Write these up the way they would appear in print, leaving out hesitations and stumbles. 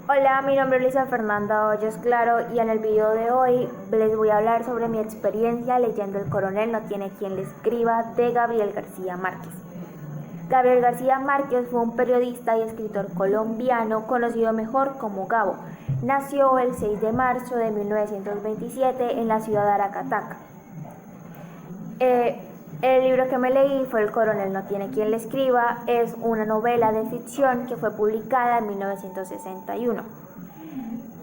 Hola, mi nombre es Lisa Fernanda Hoyos Claro y en el video de hoy les voy a hablar sobre mi experiencia leyendo El coronel no tiene quien le escriba de Gabriel García Márquez. Gabriel García Márquez fue un periodista y escritor colombiano conocido mejor como Gabo. Nació el 6 de marzo de 1927 en la ciudad de Aracataca. El libro que me leí fue El coronel no tiene quien le escriba. Es una novela de ficción que fue publicada en 1961.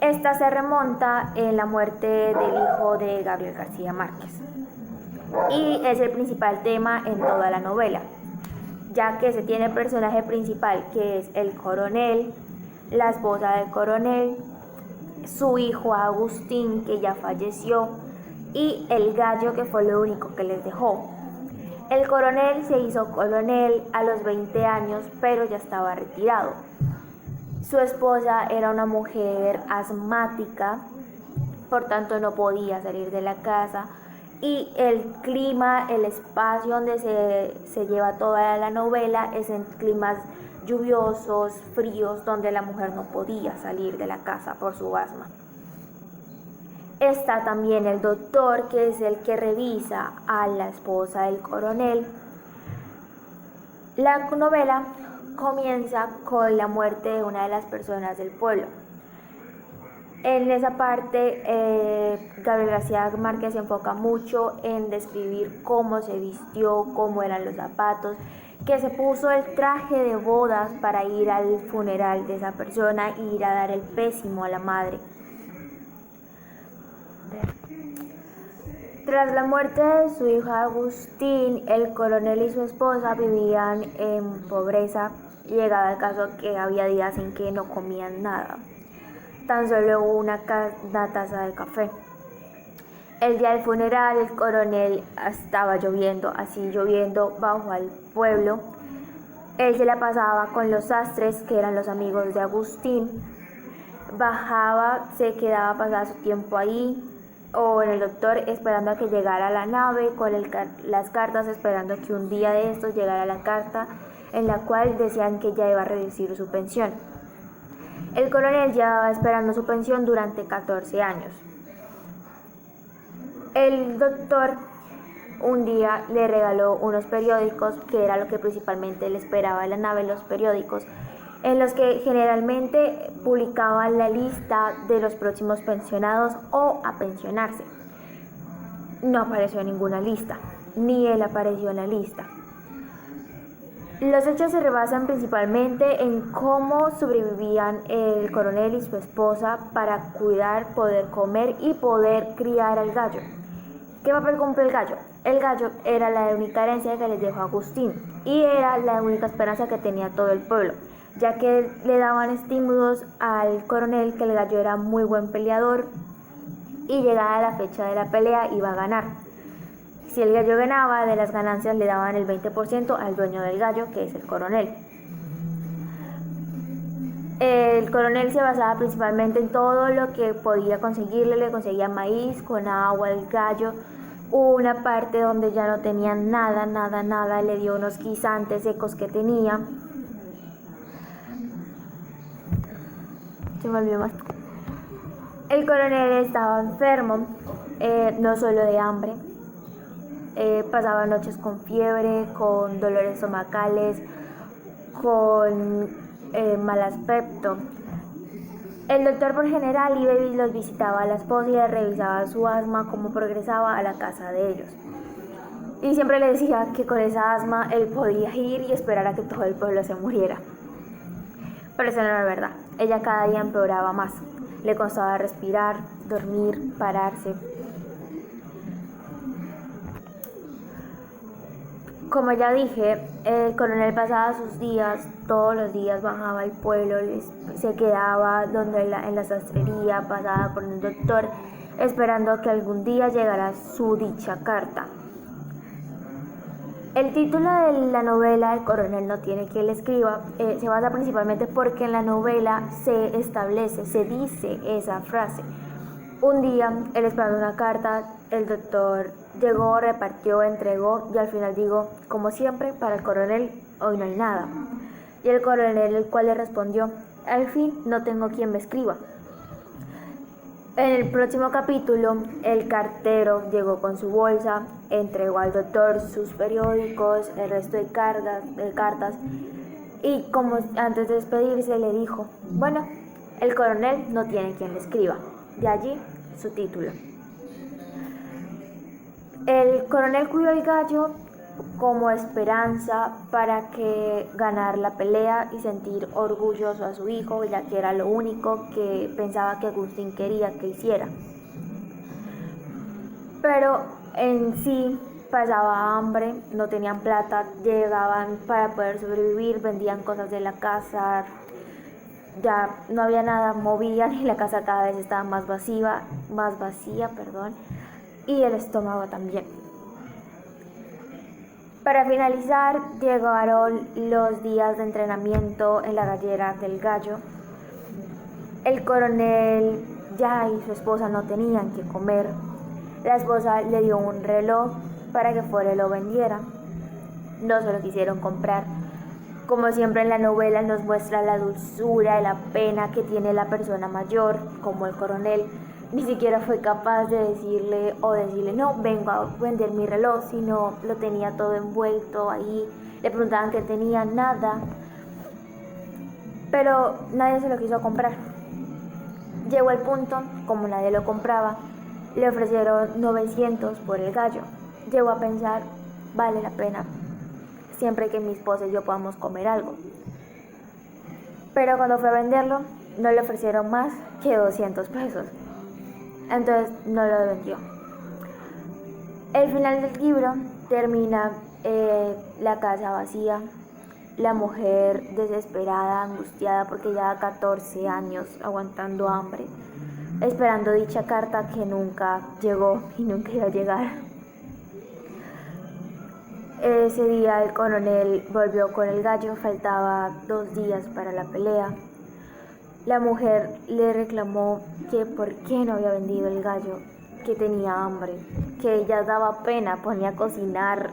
Esta se remonta en la muerte del hijo de Gabriel García Márquez y es el principal tema en toda la novela, ya que se tiene el personaje principal que es el coronel, la esposa del coronel, su hijo Agustín, que ya falleció, y el gallo, que fue lo único que les dejó. El coronel se hizo coronel a los 20 años, pero ya estaba retirado. Su esposa era una mujer asmática, por tanto no podía salir de la casa, y el clima, el espacio donde se lleva toda la novela es en climas lluviosos, fríos, donde la mujer no podía salir de la casa por su asma. Está también el doctor, que es el que revisa a la esposa del coronel. La novela comienza con la muerte de una de las personas del pueblo. En esa parte, Gabriel García Márquez se enfoca mucho en describir cómo se vistió, cómo eran los zapatos, que se puso el traje de bodas para ir al funeral de esa persona y ir a dar el pésimo a la madre. Tras la muerte de su hijo Agustín, el coronel y su esposa vivían en pobreza, llegado el caso que había días en que no comían nada, tan solo una taza de café. El día del funeral, el coronel estaba lloviendo, así lloviendo bajo al pueblo. Él se la pasaba con los sastres, que eran los amigos de Agustín. Bajaba, se quedaba pasar su tiempo ahí, o en el doctor, esperando a que llegara la nave con las cartas, esperando que un día de estos llegara la carta en la cual decían que ya iba a reducir su pensión. El coronel llevaba esperando su pensión durante 14 años. El doctor un día le regaló unos periódicos, que era lo que principalmente le esperaba en la nave, los periódicos, en los que generalmente publicaban la lista de los próximos pensionados o a pensionarse. No apareció en ninguna lista, ni él apareció en la lista. Los hechos se rebasan principalmente en cómo sobrevivían el coronel y su esposa para cuidar, poder comer y poder criar al gallo. ¿Qué papel cumple el gallo? El gallo era la única herencia que les dejó Agustín y era la única esperanza que tenía todo el pueblo, ya que le daban estímulos al coronel que el gallo era muy buen peleador y llegada la fecha de la pelea iba a ganar. Si el gallo ganaba, de las ganancias le daban el 20% al dueño del gallo, que es el coronel. El coronel se basaba principalmente en todo lo que podía conseguirle, le conseguía maíz con agua al gallo. Una parte donde ya no tenía nada, le dio unos guisantes secos que tenía. Se me olvidó más. El coronel estaba enfermo, no solo de hambre, pasaba noches con fiebre, con dolores estomacales, con mal aspecto. El doctor por general iba y los visitaba a la esposa y le revisaba su asma, cómo progresaba a la casa de ellos. Y siempre le decía que con esa asma él podía ir y esperar a que todo el pueblo se muriera. Pero eso no era verdad. Ella cada día empeoraba más. Le costaba respirar, dormir, pararse. Como ya dije, el coronel pasaba sus días, todos los días bajaba al pueblo, se quedaba en la sastrería, pasaba por un doctor, esperando que algún día llegara su dicha carta. El título de la novela, El coronel no tiene quien le escriba, se basa principalmente porque en la novela se establece, se dice esa frase. Un día, él esperando una carta, el doctor llegó, repartió, entregó y al final dijo, como siempre, para el coronel, hoy no hay nada. Y el coronel, el cual le respondió, Al fin no tengo quien me escriba. En el próximo capítulo, el cartero llegó con su bolsa, entregó al doctor sus periódicos, el resto de cartas, y como antes de despedirse le dijo, bueno, el coronel no tiene quien le escriba. De allí su título. El coronel cuidó el gallo como esperanza para que ganar la pelea y sentir orgulloso a su hijo, ya que era lo único que pensaba que Agustín quería que hiciera. Pero en sí pasaba hambre, no tenían plata, llegaban para poder sobrevivir, vendían cosas de la casa, ya no había nada, movían y la casa cada vez estaba más vacía, y el estómago también. Para finalizar, llegaron los días de entrenamiento en la gallera del gallo. El coronel ya y su esposa no tenían que comer. La esposa le dio un reloj para que fuera y lo vendiera. No se lo quisieron comprar. Como siempre en la novela nos muestra la dulzura y la pena que tiene la persona mayor, como el coronel. Ni siquiera fue capaz de decirle no, vengo a vender mi reloj, sino lo tenía todo envuelto ahí. Le preguntaban qué tenía, nada. Pero nadie se lo quiso comprar. Llegó el punto, como nadie lo compraba, le ofrecieron 900 por el gallo. Llegó a pensar, vale la pena, siempre que mi esposa y yo podamos comer algo. Pero cuando fue a venderlo, no le ofrecieron más que 200 pesos. Entonces no lo vendió. El final del libro termina la casa vacía, la mujer desesperada, angustiada porque lleva 14 años aguantando hambre, esperando dicha carta que nunca llegó y nunca iba a llegar. Ese día el coronel volvió con el gallo, faltaba 2 días para la pelea. La mujer le reclamó que por qué no había vendido el gallo, que tenía hambre, que ella daba pena, ponía a cocinar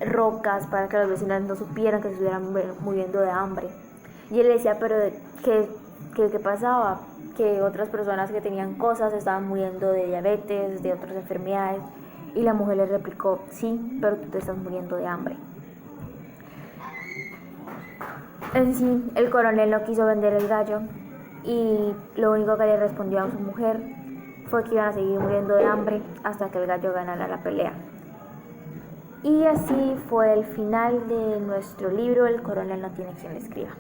rocas para que los vecinos no supieran que se estuvieran muriendo de hambre. Y él le decía, pero ¿qué pasaba? Que otras personas que tenían cosas estaban muriendo de diabetes, de otras enfermedades. Y la mujer le replicó, sí, pero tú te estás muriendo de hambre. En sí, el coronel no quiso vender el gallo y lo único que le respondió a su mujer fue que iban a seguir muriendo de hambre hasta que el gallo ganara la pelea. Y así fue el final de nuestro libro El coronel no tiene quien le escriba.